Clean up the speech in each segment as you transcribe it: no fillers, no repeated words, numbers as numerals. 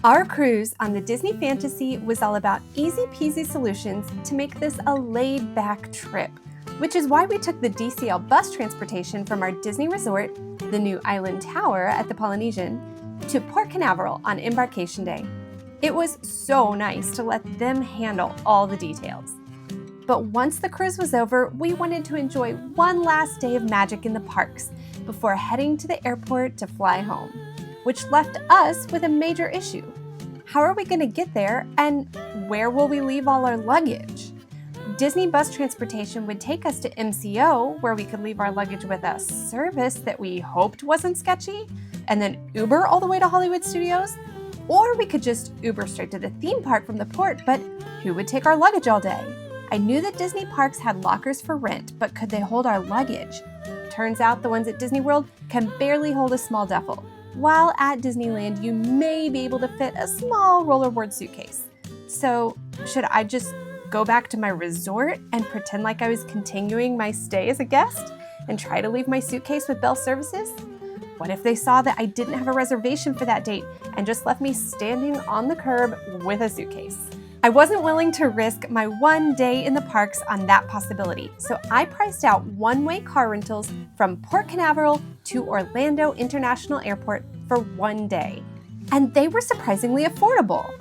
Our cruise on the Disney Fantasy was all about easy-peasy solutions to make this a laid-back trip, which is why we took the DCL bus transportation from our Disney resort, the new Island Tower at the Polynesian, to Port Canaveral on Embarkation Day. It was so nice to let them handle all the details. But once the cruise was over, we wanted to enjoy one last day of magic in the parks before heading to the airport to fly home, which left us with a major issue. How are we going to get there, and where will we leave all our luggage? Disney bus transportation would take us to MCO, where we could leave our luggage with a service that we hoped wasn't sketchy, and then Uber all the way to Hollywood Studios. Or we could just Uber straight to the theme park from the port, but who would take our luggage all day? I knew that Disney parks had lockers for rent, but could they hold our luggage? Turns out the ones at Disney World can barely hold a small duffel, while at Disneyland you may be able to fit a small rollerboard suitcase. So should I just go back to my resort and pretend like I was continuing my stay as a guest and try to leave my suitcase with Bell Services? What if they saw that I didn't have a reservation for that date and just left me standing on the curb with a suitcase? I wasn't willing to risk my one day in the parks on that possibility, so I priced out one-way car rentals from Port Canaveral to Orlando International Airport for one day. And they were surprisingly affordable.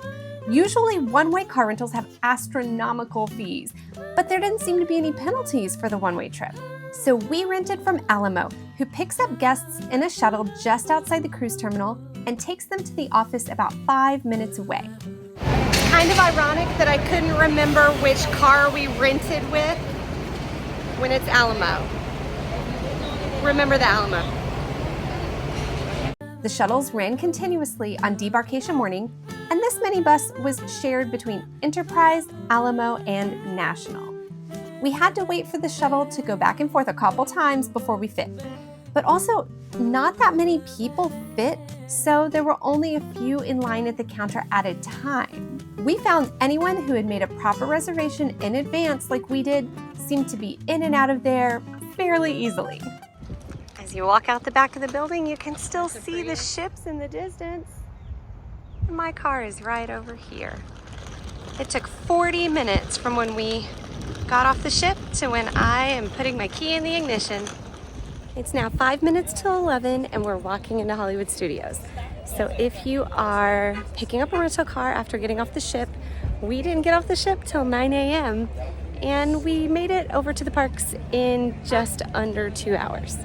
Usually one-way car rentals have astronomical fees, but there didn't seem to be any penalties for the one-way trip. So we rented from Alamo, who picks up guests in a shuttle just outside the cruise terminal and takes them to the office about 5 minutes away. Kind of ironic that I couldn't remember which car we rented with when it's Alamo. Remember the Alamo. The shuttles ran continuously on debarkation morning, and this minibus was shared between Enterprise, Alamo, and National. We had to wait for the shuttle to go back and forth a couple times before we fit. But also, not that many people fit, so there were only a few in line at the counter at a time. We found anyone who had made a proper reservation in advance like we did seemed to be in and out of there fairly easily. As you walk out the back of the building, you can still see the ships in the distance. My car is right over here. It took 40 minutes from when we got off the ship to when I am putting my key in the ignition. It's now 5 minutes till 11 and we're walking into Hollywood Studios. So if you are picking up a rental car after getting off the ship, we didn't get off the ship till 9 a.m. and we made it over to the parks in just under 2 hours.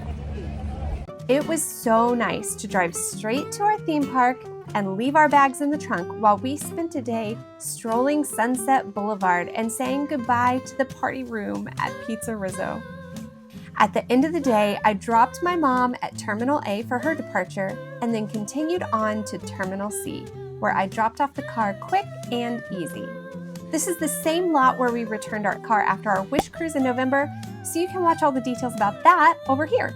It was so nice to drive straight to our theme park and leave our bags in the trunk while we spent a day strolling Sunset Boulevard and saying goodbye to the party room at Pizza Rizzo. At the end of the day, I dropped my mom at Terminal A for her departure and then continued on to Terminal C, where I dropped off the car quick and easy. This is the same lot where we returned our car after our Wish Cruise in November, so you can watch all the details about that over here.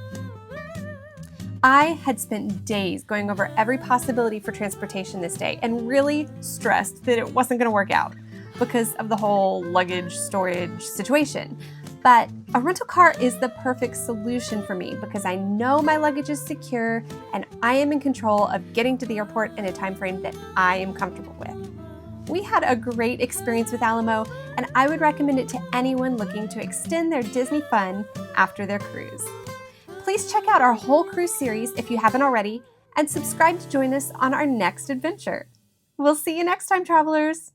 I had spent days going over every possibility for transportation this day and really stressed that it wasn't going to work out because of the whole luggage storage situation. But a rental car is the perfect solution for me because I know my luggage is secure and I am in control of getting to the airport in a time frame that I am comfortable with. We had a great experience with Alamo, and I would recommend it to anyone looking to extend their Disney fun after their cruise. Please check out our whole cruise series if you haven't already, and subscribe to join us on our next adventure. We'll see you next time, travelers!